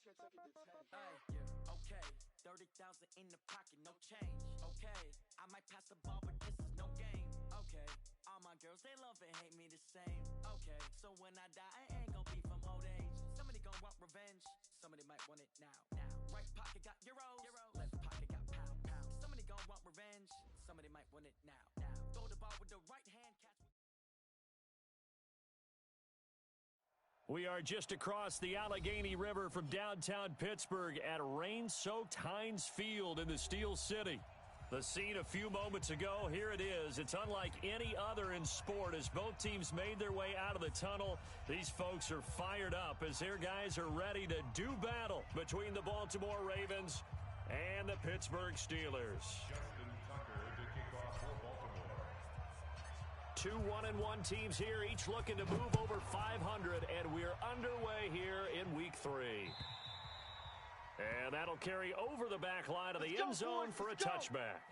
Hey, okay, 30,000 in the pocket, no change. Okay, I might pass the ball, but this is no game. Okay, all my girls, they love and hate me the same. Okay, so when I die, I ain't gonna be from old age. Somebody gonna want revenge, somebody might want it now. Right pocket got euros, left pocket got pound. Somebody gonna want revenge, somebody might want it now. Throw the ball with the right hand, catch with... We are just across the Allegheny River from downtown Pittsburgh at rain-soaked Heinz Field in the Steel City. The scene a few moments ago, here it is. It's unlike any other in sport as both teams made their way out of the tunnel. These folks are fired up as their guys are ready to do battle between the Baltimore Ravens and the Pittsburgh Steelers. Justin Tucker to kick off for Baltimore. Two 1-1 teams here, each looking to move over 500, and we're underway here in Week 3. And that'll carry over the back line of the end zone for a touchback.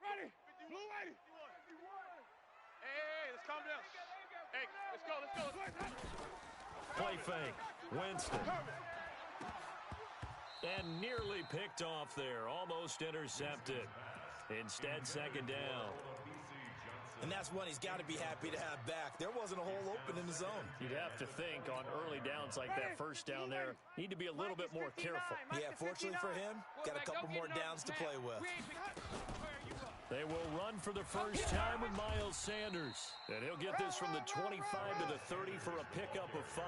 Ready? Blue 80. Hey, let's calm down. Hey, let's go. Play fake. Winston. And nearly picked off there. Almost intercepted. Instead, second down. And that's one he's got to be happy to have back. There wasn't a hole open in the zone. You'd have to think on early downs like that first down there, need to be a little bit more careful. Yeah, fortunately for him, got a couple more downs to play with. They will run for the first time with Miles Sanders. And he'll get this from the 25 to the 30 for a pickup of 5.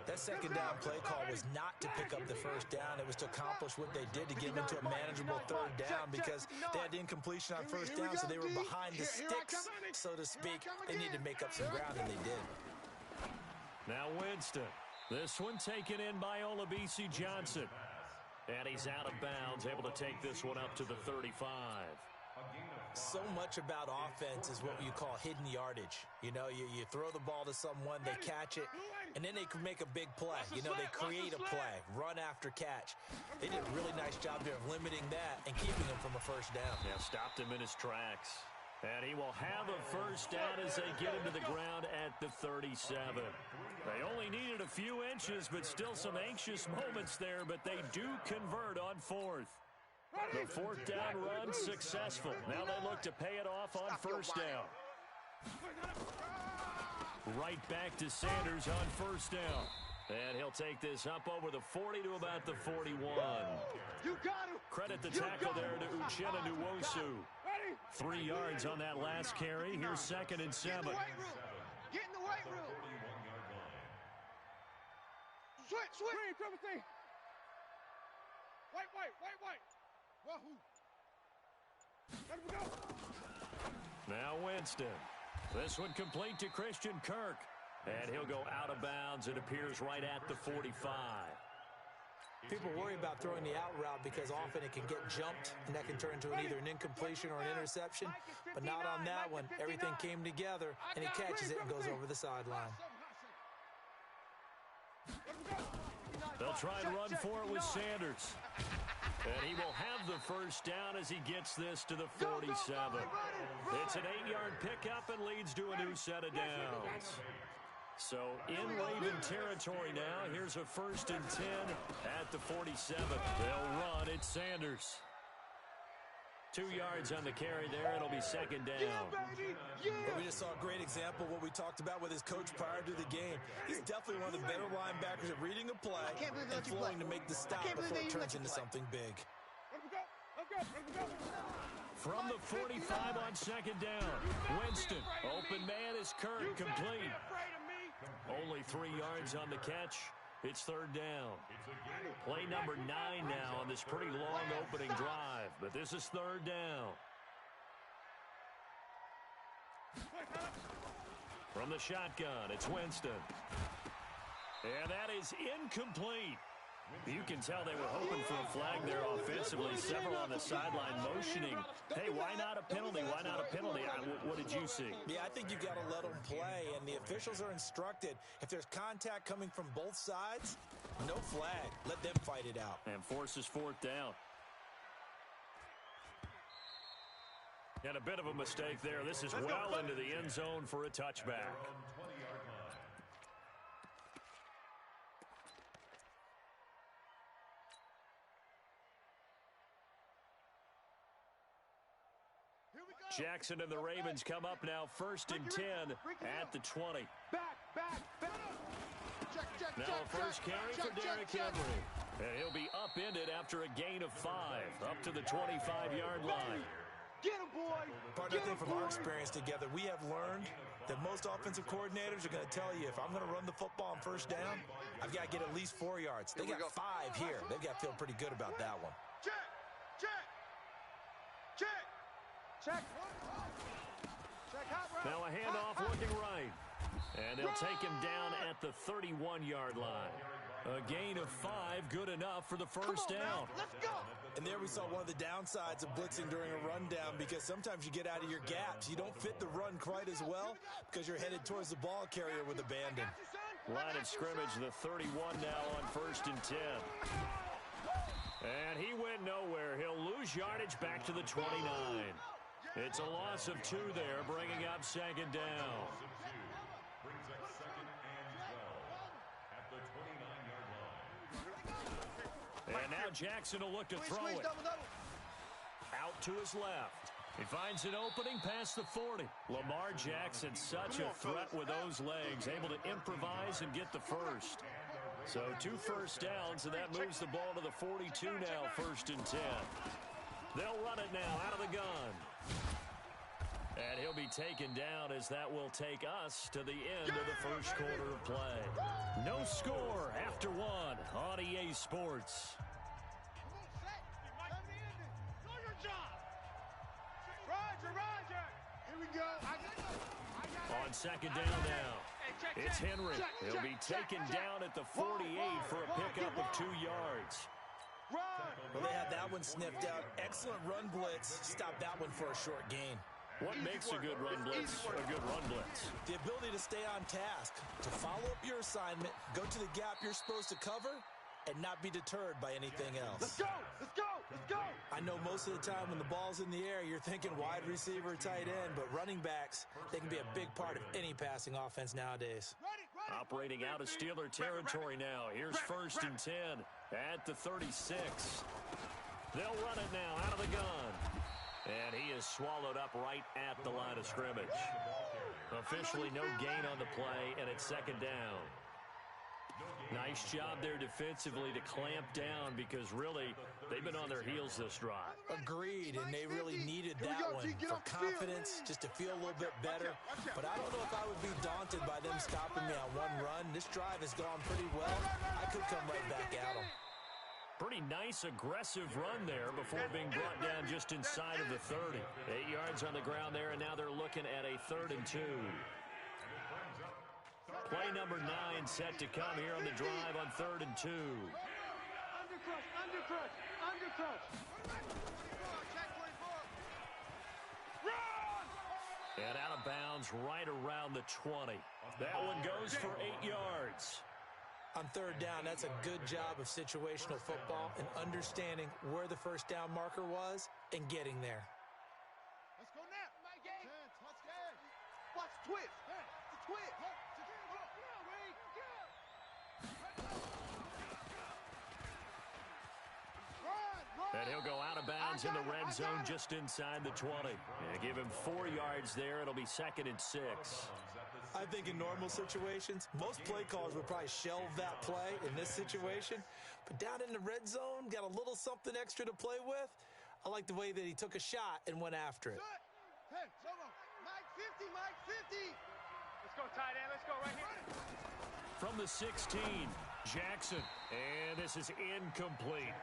That second down play call was not to pick up the first down. It was to accomplish what they did to get them into a manageable third down because they had incompletion on first down, so they were behind the sticks, so to speak. They needed to make up some ground, and they did. Now Winston. This one taken in by Olabisi Johnson. And he's out of bounds, able to take this one up to the 35. So much about offense is what you call hidden yardage. You know, you throw the ball to someone, they catch it, and then they can make a big play. You know, they create a play, run after catch. They did a really nice job there of limiting that and keeping him from a first down. Yeah, stopped him in his tracks. And he will have a first down as they get him to the ground at the 37. They only needed a few inches, but still some anxious moments there, but they do convert on fourth. The fourth down run successful. Now they look to pay it off on first down. Right back to Sanders on first down. And he'll take this up over the 40 to about the 41. Credit the tackle there to Uchenna Nwosu. 3 yards on that last carry. Here's 2nd and 7. Get in the weight room. Switch. Green, triple T. White. Wahoo. Let him go. Now Winston. This one complete to Christian Kirk. And he'll go out of bounds. It appears right at the 45. People worry about throwing the out route because often it can get jumped, and that can turn into either an incompletion or an interception. But not on that one. Everything came together, and he catches it and goes over the sideline. They'll try and run for it with Sanders. And he will have the first down as he gets this to the 47. It's an 8-yard pickup and leads to a new set of downs. So in Raven territory now. Here's a 1st and 10 at the 47. They'll run. It's Sanders. 2 yards on the carry there. It'll be 2nd down. But we just saw a great example of what we talked about with his coach prior to the game. He's definitely one of the better linebackers at reading a play and flowing to make the stop before it turns into something big. From the 45 on 2nd down. Winston. Open man is Kirk. Complete. Only 3 yards on the catch. It's 3rd down. Play number 9 now on this pretty long opening drive. But this is 3rd down. From the shotgun, it's Winston. And that is incomplete. You can tell they were hoping for a flag there offensively. Several on the sideline motioning, hey, why not a penalty? Why not a penalty? What did you see? Yeah, I think you got to let them play, and the officials are instructed. If there's contact coming from both sides, no flag. Let them fight it out. And forces fourth down. And a bit of a mistake there. This is well into the end zone for a touchback. Jackson and the Ravens come up now, 1st and 10 at the 20. Now a first carry for Derrick Henry. And he'll be upended after a gain of 5, up to the 25-yard line. Get him, boy! Partner, I think from our experience together, we have learned that most offensive coordinators are going to tell you, if I'm going to run the football on first down, I've got to get at least 4 yards. They got 5 here. They've got to feel pretty good about that one. Check! Now a handoff looking right. And they'll take him down at the 31-yard line. A gain of 5, good enough for the first down. Let's go! And there we saw one of the downsides of blitzing during a rundown, because sometimes you get out of your gaps. You don't fit the run quite as well because you're headed towards the ball carrier with abandon. Line of scrimmage, the 31 now on 1st and 10. And he went nowhere. He'll lose yardage back to the 29. It's a loss of 2 there, bringing up 2nd down. Brings up 2nd and 12 at the 29-yard line. And now Jackson will look to throw it. Out to his left. He finds an opening past the 40. Lamar Jackson, such a threat with those legs, able to improvise and get the first. So 2 first downs, and that moves the ball to the 42 now, 1st and 10. They'll run it now out of the gun. And he'll be taken down, as that will take us to the end of the first quarter of play. No score after 1 on EA Sports. Roger! Here we go. On 2nd down now, it's Henry. He'll be taken down at the 48 for a pickup of 2 yards. Well, they had that one sniffed out. Excellent run blitz. Stop that one for a short gain. What makes a good run blitz a good run blitz? The ability to stay on task, to follow up your assignment, go to the gap you're supposed to cover, and not be deterred by anything else. Let's go! I know most of the time when the ball's in the air, you're thinking wide receiver, tight end, but running backs, they can be a big part of any passing offense nowadays. Operating out of Steeler territory now. Here's 1st and 10 at the 36. They'll run it now out of the gun. And he is swallowed up right at the line of scrimmage. Officially no gain on the play, and it's 2nd down. Nice job there defensively to clamp down, because really they've been on their heels this drive. Agreed, and they really needed that one for confidence, just to feel a little bit better. But I don't know if I would be daunted by them stopping me on one run. This drive has gone pretty well. I could come right back at them. Pretty nice, aggressive run there before being brought down just inside of the 30. 8 yards on the ground there, and now they're looking at a 3rd and 2. Play number 9 set to come here on the drive on 3rd and 2. Undercrush. And out of bounds right around the 20. That one goes for 8 yards. On 3rd down, that's a good job of situational football and understanding where the first down marker was and getting there. Let's go now. My game. Watch the twist. The twist. And he'll go out of bounds in the red zone just inside the 20. And give him 4 yards there. It'll be 2nd and 6. I think in normal situations, most play callers would probably shelve that play in this situation. But down in the red zone, got a little something extra to play with. I like the way that he took a shot and went after it. Hey, Mike 50. Let's go, tight end. Let's go right here. From the 16, Jackson. And this is incomplete.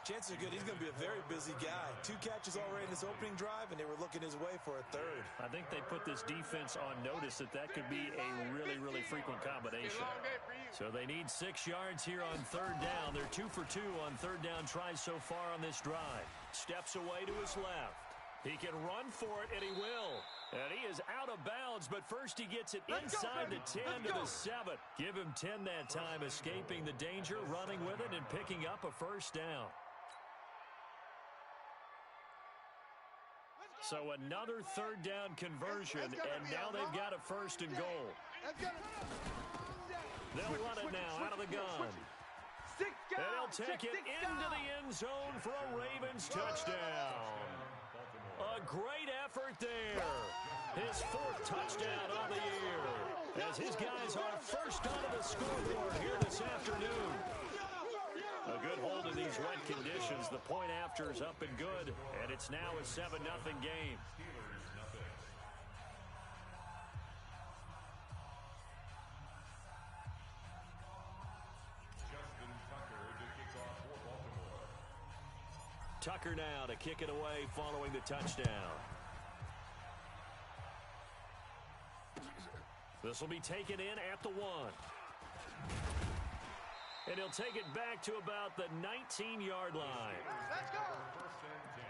Chances are good he's going to be a very busy guy. 2 catches already in this opening drive, and they were looking his way for a third. I think they put this defense on notice that could be a really, really frequent combination. So they need 6 yards here on third down. They're 2 for 2 on third down tries so far on this drive. Steps away to his left. He can run for it, and he will. And he is out of bounds, but first he gets it inside the 10 to the 7. Give him 10 that time, escaping the danger, running with it, and picking up a first down. So another third down conversion, and now they've got a first and goal. They'll run it now out of the gun. And he'll take it into the end zone for a Ravens touchdown. A great effort there. His 4th touchdown on the year, as his guys are first onto the scoreboard here this afternoon. A good hold in these wet conditions. The point after is up and good, and it's now a 7-0 game. Tucker now to kick it away following the touchdown. This will be taken in at the 1. And he'll take it back to about the 19-yard line. Let's go. First and 10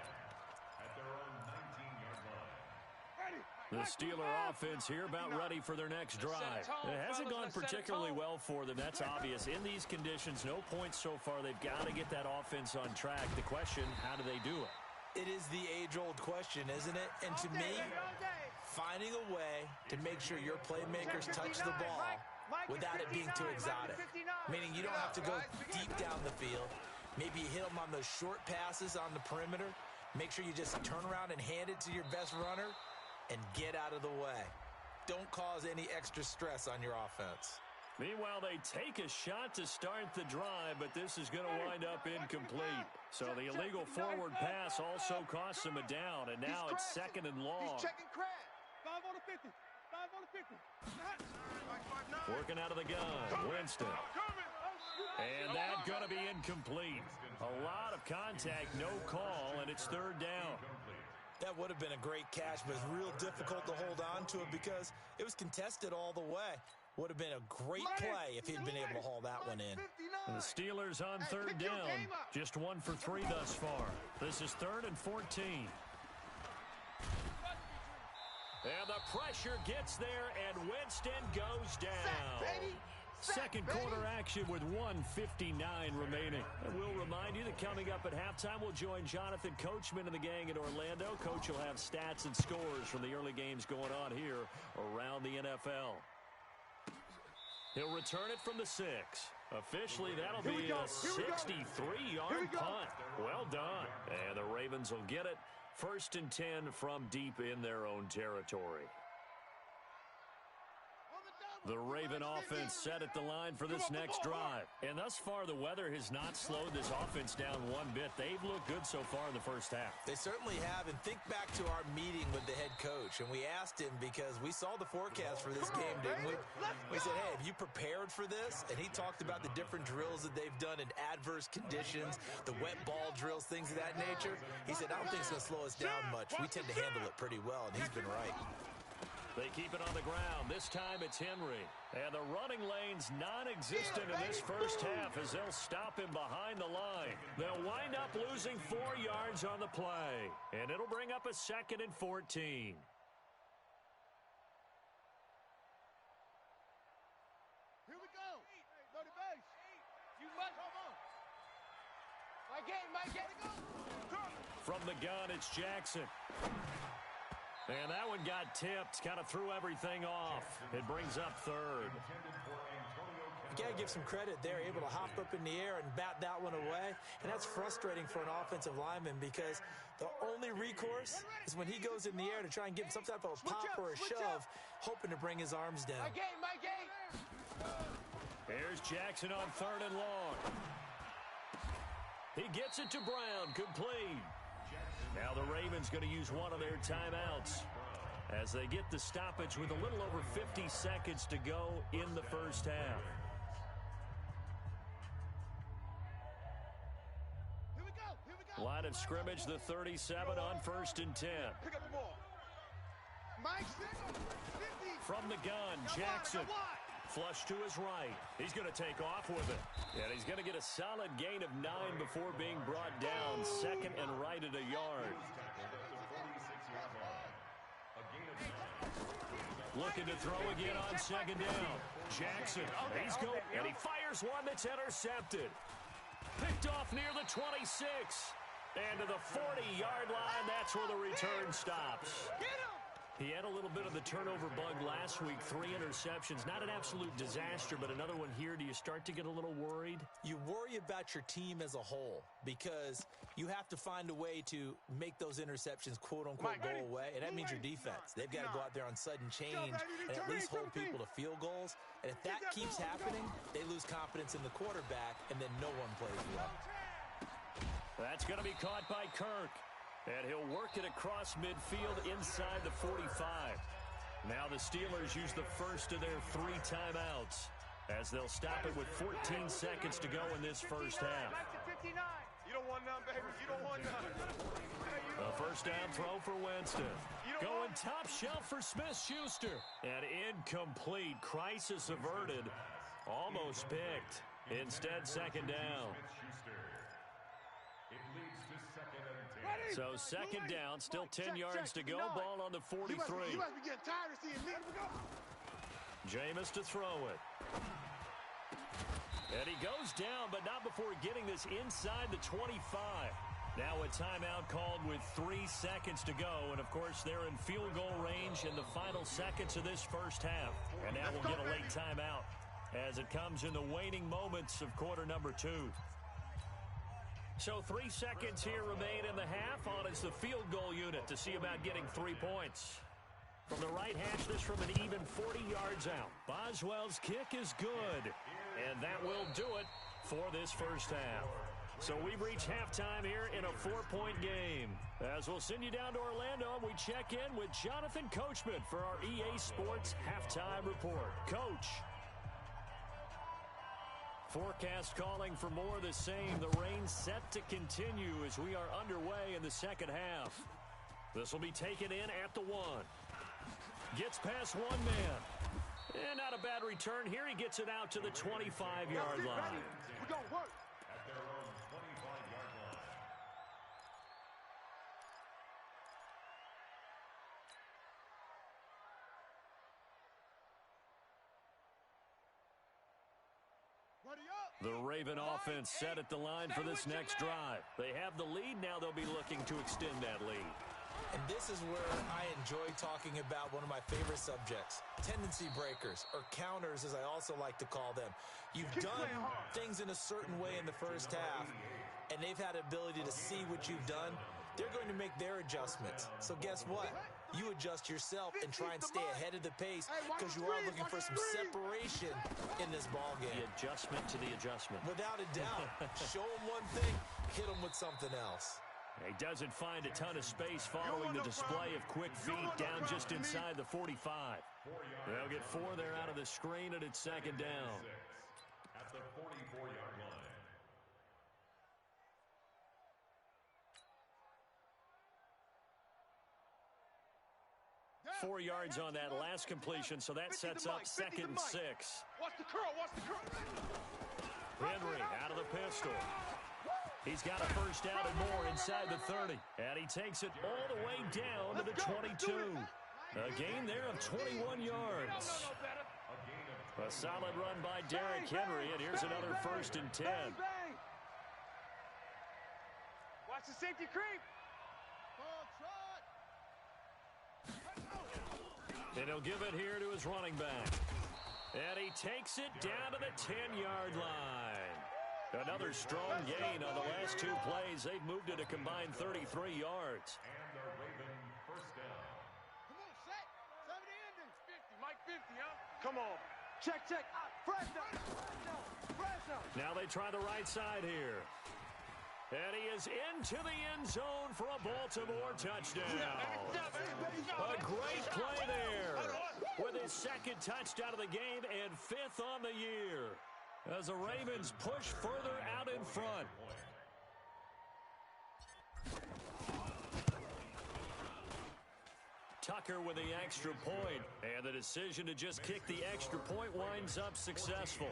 at their own 19-yard line. The Steeler offense here about ready for their next drive. It hasn't gone particularly well for them. That's obvious. In these conditions, no points so far. They've got to get that offense on track. The question, how do they do it? It is the age-old question, isn't it? And to me, finding a way to make sure your playmakers touch the ball without it being too exotic. Meaning you don't have to go deep down the field. Maybe you hit them on those short passes on the perimeter. Make sure you just turn around and hand it to your best runner and get out of the way. Don't cause any extra stress on your offense. Meanwhile, they take a shot to start the drive, but this is going to wind up incomplete. So the illegal forward pass also costs him a down, and now it's 2nd and long. He's checking crack. 5 on the 50. 5 on the 50. Working out of the gun, Winston. And that's going to be incomplete. A lot of contact, no call, and it's 3rd down. That would have been a great catch, but it's real difficult to hold on to it because it was contested all the way. Would have been a great play if he'd been able to haul that one in. The Steelers on 3rd down. Just 1 for 3 thus far. This is 3rd and 14. And the pressure gets there, and Winston goes down. Second quarter action with 1:59 remaining. And we'll remind you that coming up at halftime, we'll join Jonathan Coachman and the gang in Orlando. Coach will have stats and scores from the early games going on here around the NFL. He'll return it from the 6. Officially, that'll be a 63-yard punt. Well done. And the Ravens will get it. 1st and 10 from deep in their own territory. The Raven offense set at the line for this next drive. And thus far, the weather has not slowed this offense down one bit. They've looked good so far in the first half. They certainly have. And think back to our meeting with the head coach. And we asked him because we saw the forecast for this game, didn't we? We said, hey, have you prepared for this? And he talked about the different drills that they've done in adverse conditions, the wet ball drills, things of that nature. He said, I don't think it's going to slow us down much. We tend to handle it pretty well, and he's been right. They keep it on the ground. This time it's Henry. And the running lane's non-existent in this first half as they'll stop him behind the line. They'll wind up losing 4 yards on the play. And it'll bring up a 2nd and 14. Here we go. Go to base. You must come on. My game, go. From the gun, it's Jackson. And that one got tipped, kind of threw everything off. It brings up 3rd. You got to give some credit there, able to hop up in the air and bat that one away. And that's frustrating for an offensive lineman because the only recourse is when he goes in the air to try and give some type of a pop or a shove, hoping to bring his arms down. My game. Here's Jackson on 3rd and long. He gets it to Brown, complete. Now the Ravens going to use one of their timeouts as they get the stoppage with a little over 50 seconds to go in the first half. Here we go. Line of scrimmage, the 37 on 1st and 10. Pick up the ball. Mike, From the gun, Jackson. Flush to his right. He's going to take off with it. And he's going to get a solid gain of 9 before being brought down. 2nd and right at a yard. Looking to throw again on 2nd down. Jackson, he's going, and he fires one that's intercepted. Picked off near the 26. And to the 40-yard line, that's where the return stops. He had a little bit of the turnover bug last week, 3 interceptions. Not an absolute disaster, but another one here. Do you start to get a little worried? You worry about your team as a whole because you have to find a way to make those interceptions, quote-unquote, go away, and that means your defense. They've got to go out there on sudden change and at least hold people to field goals. And if that keeps happening, they lose confidence in the quarterback, and then no one plays well. That's going to be caught by Kirk. And he'll work it across midfield inside the 45. Now the Steelers use the first of their 3 timeouts as they'll stop it with 14 seconds to go in this first half. You don't want none, baby. You don't want none. A first down throw for Winston. Going top shelf for Smith-Schuster. And incomplete. Crisis averted. Almost picked. Instead, 2nd down. So 2nd down, still 10 yards to go. Ball on the 43. You must be getting tired of seeing me. Jameis to throw it. And he goes down, but not before getting this inside the 25. Now a timeout called with 3 seconds to go. And, of course, they're in field goal range in the final seconds of this first half. And now we'll get a late timeout as it comes in the waning moments of quarter number 2. So 3 seconds here remain in the half. On is the field goal unit to see about getting 3 points. From the right hash, this from an even 40 yards out. Boswell's kick is good. And that will do it for this first half. So we've reached halftime here in a 4-point game. As we'll send you down to Orlando, we check in with Jonathan Coachman for our EA Sports Halftime Report. Coach. Forecast calling for more of the same. The rain set to continue as we are underway in the second half. This will be taken in at the 1. Gets past one man. And not a bad return here. He gets it out to the 25-yard line. We're going to work. At their own 25-yard line. The Raven offense set at the line for this next drive. They have the lead. Now they'll be looking to extend that lead. And this is where I enjoy talking about one of my favorite subjects, tendency breakers, or counters as I also like to call them. You've done things in a certain way in the first half, and they've had the ability to see what you've done. They're going to make their adjustments. So guess what? You adjust yourself and try and stay ahead of the pace because you are looking for some separation in this ball game. The adjustment to the adjustment. Without a doubt. Show them one thing, hit them with something else. He doesn't find a ton of space following the display of quick feet down just inside the 45. They'll get 4 there out of the screen, and it's 2nd down. At the 44-yard line. 4 yards on that last completion, so that sets up 2nd and 6. Watch the curl, watch the curl. Henry out of the pistol. He's got a first down and more inside the 30. And he takes it all the way down to the 22. A gain there of 21 yards. A solid run by Derrick Henry, and here's another 1st and 10. Watch the safety creep. And he'll give it here to his running back. And he takes it down to the 10-yard line. Another strong gain on the last 2 plays. They've moved it a combined 33 yards. And the Raven first down. Come on, set. 70 ending. 50, Mike 50, huh? Come on. Check. Fresno. Now they try the right side here. And he is into the end zone for a Baltimore touchdown. A great play there with his 2nd touchdown of the game and 5th on the year as the Ravens push further out in front. Tucker with the extra point, and the decision to just kick the extra point winds up successful.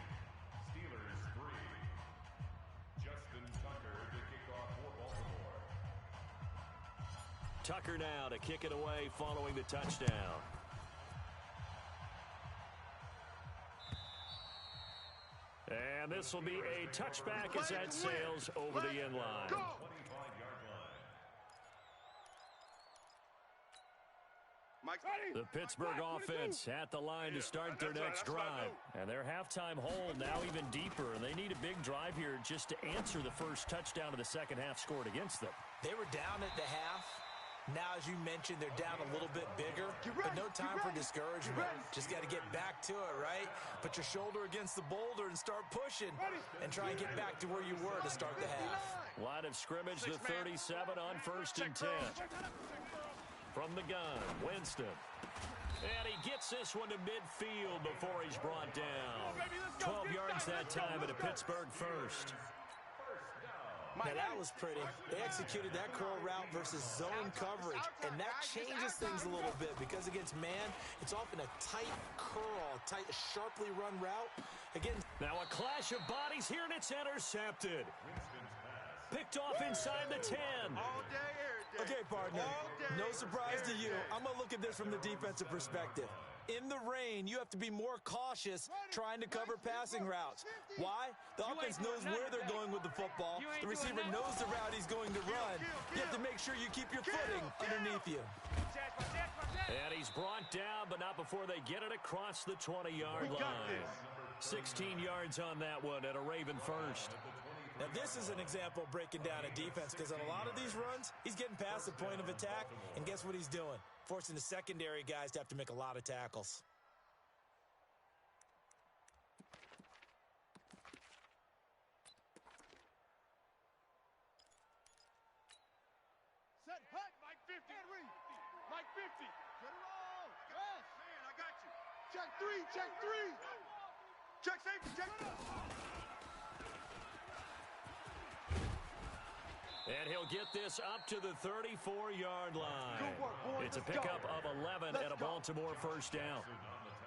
Steelers 3. Justin Tucker to kick off for Baltimore. Tucker now to kick it away following the touchdown. And this will be a touchback as that sails over the end line. 25-yard line. The Pittsburgh offense at the line to start their next drive. And their halftime hole now even deeper. And they need a big drive here just to answer the first touchdown of the second half scored against them. They were down at the half. Now, as you mentioned, they're down a little bit bigger, but no time for discouragement. Just got to get back to it, right? Put your shoulder against the boulder and start pushing and try and get back to where you were to start the half. Line of scrimmage, the 37 on 1st and 10. From the gun, Winston. And he gets this one to midfield before he's brought down. 12 yards that time at a Pittsburgh first. Now, that was pretty. They executed that curl route versus zone coverage, and that changes things a little bit because against man, it's often a tight curl, tight, sharply run route. Again, now a clash of bodies here, and it's intercepted. Picked off inside the 10. All day, every day. okay, partner, no surprise to you. I'm going to look at this from the defensive perspective. In the rain, you have to be more cautious trying to cover passing routes. Why? The offense knows where they're going with the football. The receiver knows the route he's going to run. You have to make sure you keep your footing underneath you. And he's brought down, but not before they get it across the 20-yard line. 16 yards on that one at a Raven first. Now, this is an example of breaking down a defense because on a lot of these runs, he's getting past the point of attack, and guess what he's doing? Forcing the secondary guys to have to make a lot of tackles. Set, hut, Mike 50. Henry, Mike 50. Get it all. Yes. Man, I got you. Check three, check three. Check safety, check. And he'll get this up to the 34-yard line. Good work, boys. It's a Let's pickup go. of 11 Let's at a go. Baltimore first down.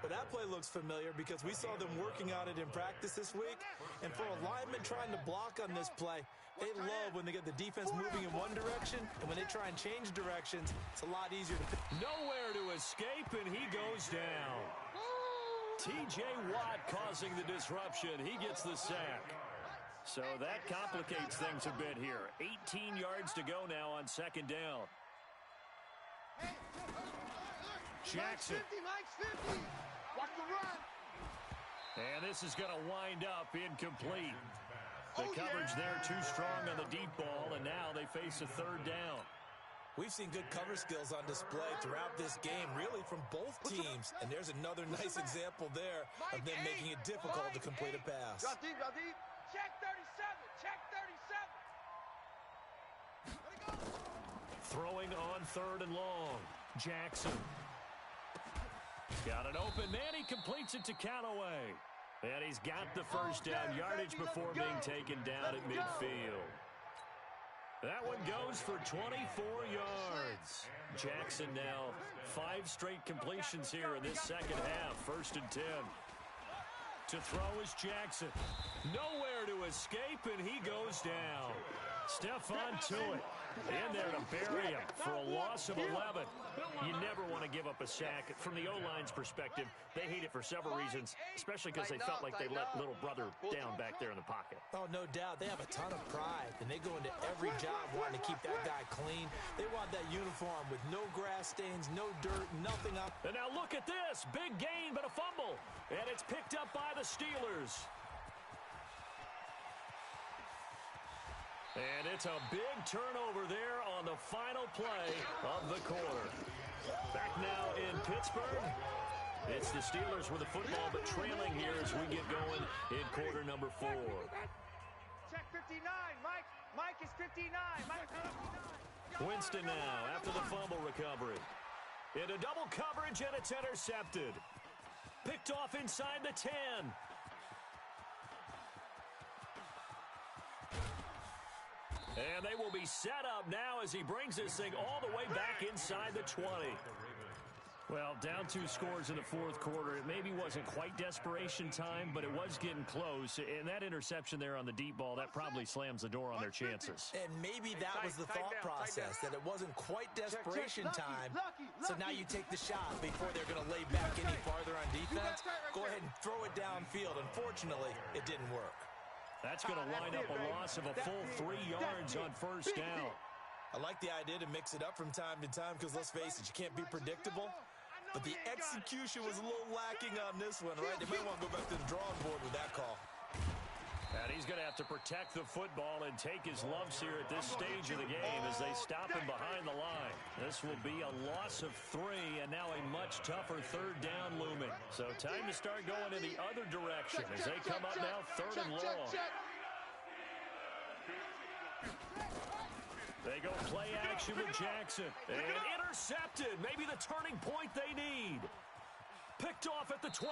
But that play looks familiar because we saw them working on it in practice this week. And for a lineman trying to block on this play, they love when they get the defense moving in one direction. And when they try and change directions, it's a lot easier to pick. Nowhere to escape, and he goes down. T.J. Watt causing the disruption. He gets the sack. So that complicates things a bit here. 18 yards to go now on second down. Jackson. Mike's 50. Watch the run. And this is going to wind up incomplete. The coverage there too strong on the deep ball, and now they face a third down. We've seen good cover skills on display throughout this game, really from both teams. And there's another nice example there of them making it difficult to complete a pass. Drop deep, drop deep. Check 37, check 37. Throwing on third and long. Jackson. Got an open man. He completes it to Callaway. And he's got the first down yardage before being taken down at midfield. That one goes for 24 yards. Jackson now 5 straight completions here in this second half. 1st and 10. To throw is Jackson. Nowhere to escape, and he goes down. Stephon Tuitt in there to bury him for a loss of 11. You never want to give up a sack. From the O-line's perspective, they hate it for several reasons, especially because they felt like they let little brother down back there in the pocket. Oh, no doubt. They have a ton of pride, and they go into every job wanting to keep that guy clean. They want that uniform with no grass stains, no dirt, nothing up. And now look at this. Big gain, but a fumble. And it's picked up by the Steelers. And it's a big turnover there on the final play of the quarter. Back now in Pittsburgh. It's the Steelers with the football, but trailing here as we get going in quarter number 4. Check 59, Mike. Mike is 59. Mike 59. Winston now after the fumble recovery. Into double coverage, and it's intercepted. Picked off inside the 10. And they will be set up now as he brings this thing all the way back inside the 20. Well, down 2 scores in the fourth quarter. It maybe wasn't quite desperation time, but it was getting close. And that interception there on the deep ball, that probably slams the door on their chances. And maybe that was the thought process, that it wasn't quite desperation time. So now you take the shot before they're going to lay back any farther on defense. Go ahead and throw it downfield. Unfortunately, it didn't work. That's going to wind up a loss of a full 3 yards on first down. I like the idea to mix it up from time to time because, let's face it, you can't be predictable. But the execution was a little lacking on this one, right? They might want to go back to the drawing board with that call. And he's going to have to protect the football and take his lumps here at this stage of the game as they stop him behind the line. This will be a loss of 3 and now a much tougher third down looming. So time to start going in the other direction as they come up now 3rd and long. They go play action with Jackson. And intercepted. Maybe the turning point they need. Picked off at the 12.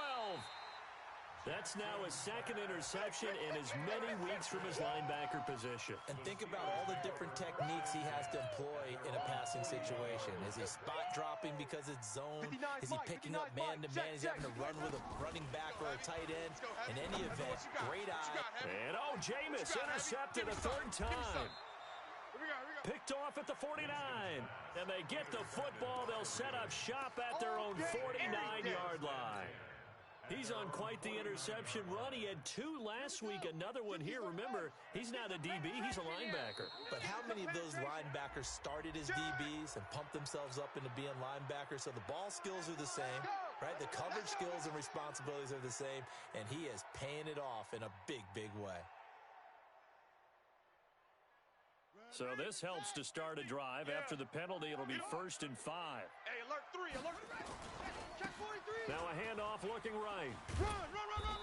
That's now his 2nd interception in as many weeks from his linebacker position. And think about all the different techniques he has to employ in a passing situation. Is he spot dropping because it's zone? Is he picking up man-to-man? Is he having to run with a running back or a tight end? In any event, great eye. And Jameis intercepted a 3rd time. Picked off at the 49. And they get the football. They'll set up shop at their own 49-yard line. He's on quite the interception run. He had 2 last week, another one here. Remember, he's not a DB, he's a linebacker. But how many of those linebackers started as DBs and pumped themselves up into being linebackers? So the ball skills are the same, right? The coverage skills and responsibilities are the same, and he is paying it off in a big, big way. So this helps to start a drive. After the penalty, it'll be 1st and 5. Hey, alert 3, alert 3. Check 43. Now a handoff looking right.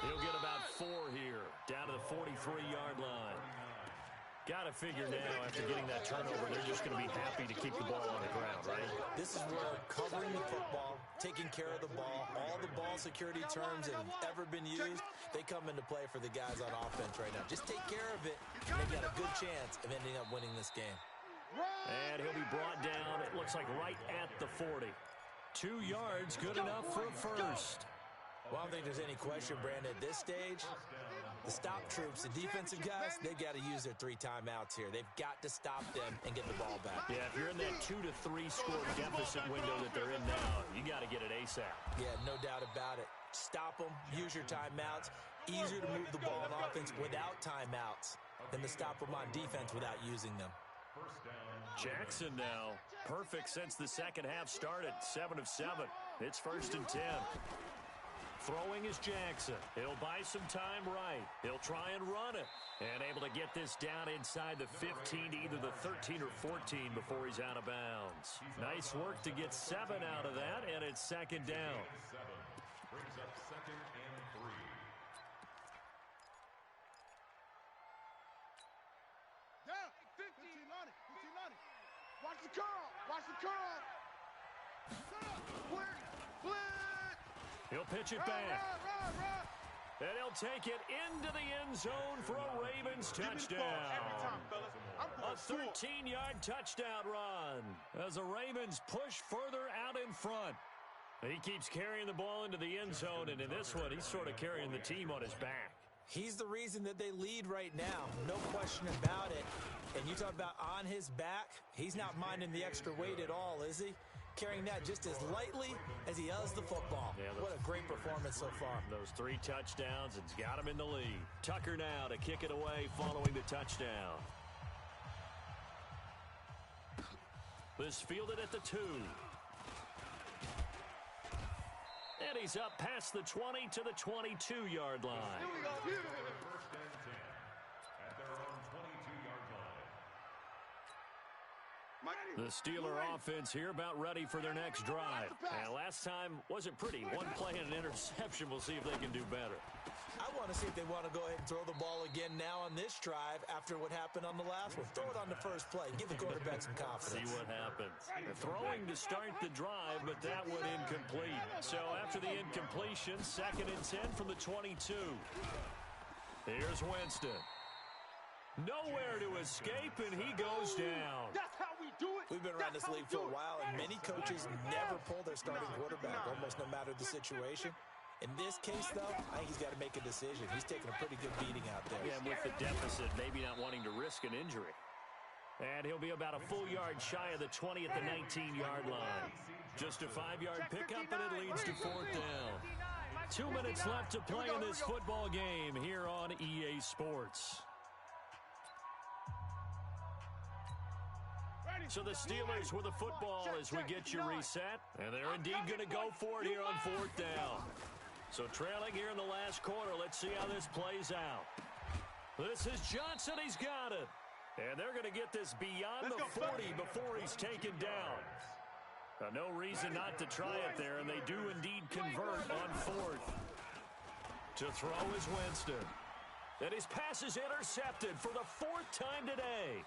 He'll get about 4 here, down to the 43-yard line. Got to figure now, after getting that turnover, they're just going to be happy to keep the ball on the ground, right? This is where covering the football, taking care of the ball, all the ball security terms that have ever been used, they come into play for the guys on offense right now. Just take care of it, and they've got a good chance of ending up winning this game. And he'll be brought down, it looks like right at the 40. 2 yards, good enough for a first. Well, I don't think there's any question, Brandon, at this stage, the stop troops, the defensive guys, they've got to use their 3 timeouts here. They've got to stop them and get the ball back. Yeah, if you're in that 2 to 3 score deficit window that they're in now, you got to get it ASAP. Yeah, no doubt about it. Stop them, use your timeouts. Easier to move the ball on offense without timeouts than to stop them on defense without using them. Jackson now, perfect since the second half started, 7 of 7. It's 1st and 10. Throwing is Jackson. He'll buy some time right. He'll try and run it. And able to get this down inside the 15 to either the 13 or 14 before he's out of bounds. Nice work to get 7 out of that, and it's 2nd down. Brings up 2nd and 3. Yeah, 15 on it, 15 on it. Watch the curl, watch the curl. Blitz. He'll pitch it back. And he'll take it into the end zone for a Ravens touchdown. A 13-yard touchdown run as the Ravens push further out in front. He keeps carrying the ball into the end zone, and in this one, he's sort of carrying the team on his back. He's the reason that they lead right now, no question about it. And you talk about on his back, he's not minding the extra weight at all, is he? Carrying that just as lightly as he does the football. Yeah, what a great performance so far. Those 3 touchdowns, it's got him in the lead. Tucker now to kick it away following the touchdown. This fielded at the 2. And he's up past the 20 to the 22-yard line. Here we go. 1st and 10 at their own 22-yard line. The Steeler offense here about ready for their next drive. And last time wasn't pretty. 1 play and an interception. We'll see if they can do better. I want to see if they want to go ahead and throw the ball again now on this drive after what happened on the last one. Throw it on the first play. Give the quarterback some confidence. See what happens. They're throwing to start the drive, but that one incomplete. So after the incompletion, 2nd and 10 from the 22. Here's Winston. Nowhere to escape, and he goes down. That's how we do it. We've we've been around this league for a while, and many coaches never pull their starting quarterback, almost no matter the situation. In this case, though, I think he's got to make a decision. He's taking a pretty good beating out there. Yeah, and with the deficit, maybe not wanting to risk an injury. And he'll be about a full yard shy of the 20 at the 19-yard line. Just a 5-yard pickup, and it leads to 4th down. 2 minutes left to play in this football game here on EA Sports. So the Steelers with the football as we get you reset. And they're indeed going to go for it here on 4th down. So trailing here in the last quarter, let's see how this plays out. This is Johnson, he's got it. And they're going to get this beyond the 40 before he's taken down. No reason not to try it there, and they do indeed convert on 4th. To throw is Winston. And his pass is intercepted for the 4th time today.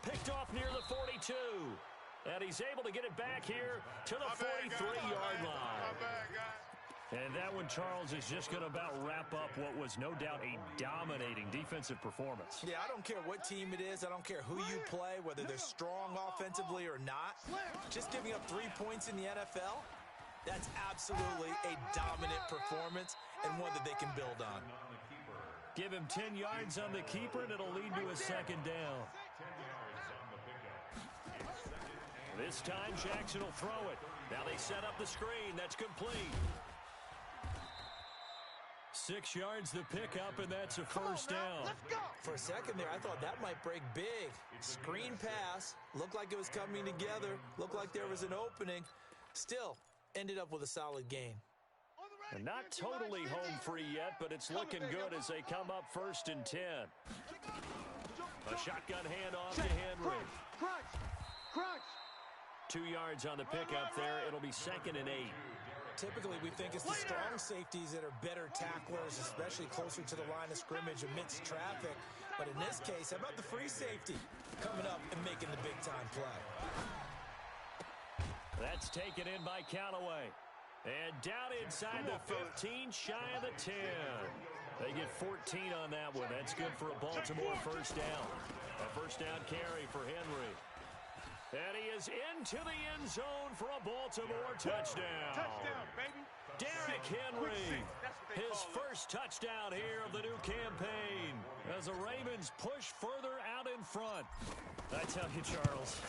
Picked off near the 42. And he's able to get it back here to the 43-yard line. And that one, Charles, is just going to about wrap up what was no doubt a dominating defensive performance. Yeah, I don't care what team it is. I don't care who you play, whether they're strong offensively or not. Just giving up 3 points in the NFL, that's absolutely a dominant performance and one that they can build on. Give him 10 yards on the keeper, and it'll lead to a 2nd down. This time, Jackson will throw it. Now they set up the screen. That's complete. 6 yards the pickup, and that's a 1st down. For a second there, I thought that might break big. Screen pass. Looked like it was coming together. Looked like there was an opening. Still, ended up with a solid gain. And not totally home free yet, but it's looking good as they come up 1st and 10. A shotgun handoff to Henry. 2 yards on the pickup there. It'll be 2nd and 8. Typically, we think it's the strong safeties that are better tacklers, especially closer to the line of scrimmage amidst traffic. But in this case, how about the free safety coming up and making the big-time play? That's taken in by Callaway. And down inside the 15, shy of the 10. They get 14 on that one. That's good for a Baltimore 1st down. A 1st down carry for Henry. And he is into the end zone for a Baltimore touchdown. Touchdown, baby. Derrick Henry, his 1st touchdown here of the new campaign as the Ravens push further out in front. I tell you, Charles,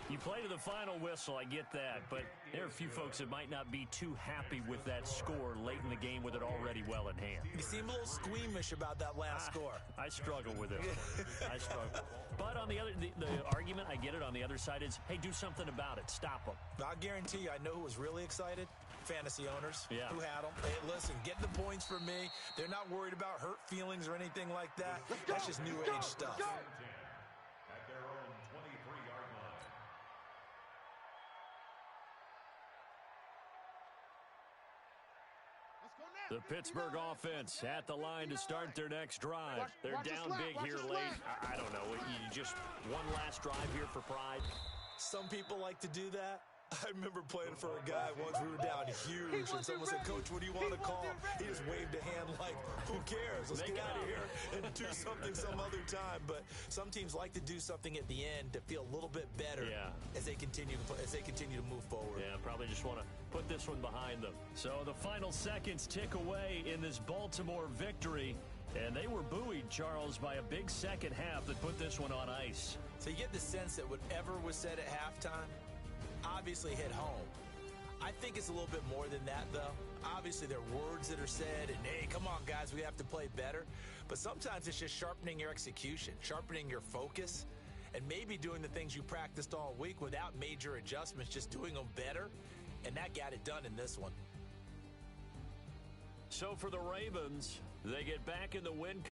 you play to the final whistle, I get that, but there are a few folks that might not be too happy with that score late in the game with it already well in hand. You seem a little squeamish about that last score. I struggle with it. I struggle. But on the other, the argument, I get it, on the other side is, hey, do something about it. Stop them. I'll guarantee you, I know who was really excited. Fantasy owners who had them. Hey, listen, get the points for me. They're not worried about hurt feelings or anything like that. That's just new age stuff. At their own 23-yard line. The Pittsburgh offense at the line to start their next drive. They're down big here late. I don't know. You just one last drive here for pride. Some people like to do that. I remember playing for a guy once. We were down huge, and someone said, "Coach, what do you want to call?" He just waved a hand like, "Who cares? Let's get out of here and do something some other time." But some teams like to do something at the end to feel a little bit better as they continue to move forward. Yeah, probably just want to put this one behind them. So the final seconds tick away in this Baltimore victory. And they were buoyed, Charles, by a big second half that put this one on ice. So you get the sense that whatever was said at halftime obviously hit home. I think it's a little bit more than that, though. Obviously, there are words that are said, and, hey, come on, guys, we have to play better. But sometimes it's just sharpening your execution, sharpening your focus, and maybe doing the things you practiced all week without major adjustments, just doing them better, and that got it done in this one. So for the Ravens, they get back in the win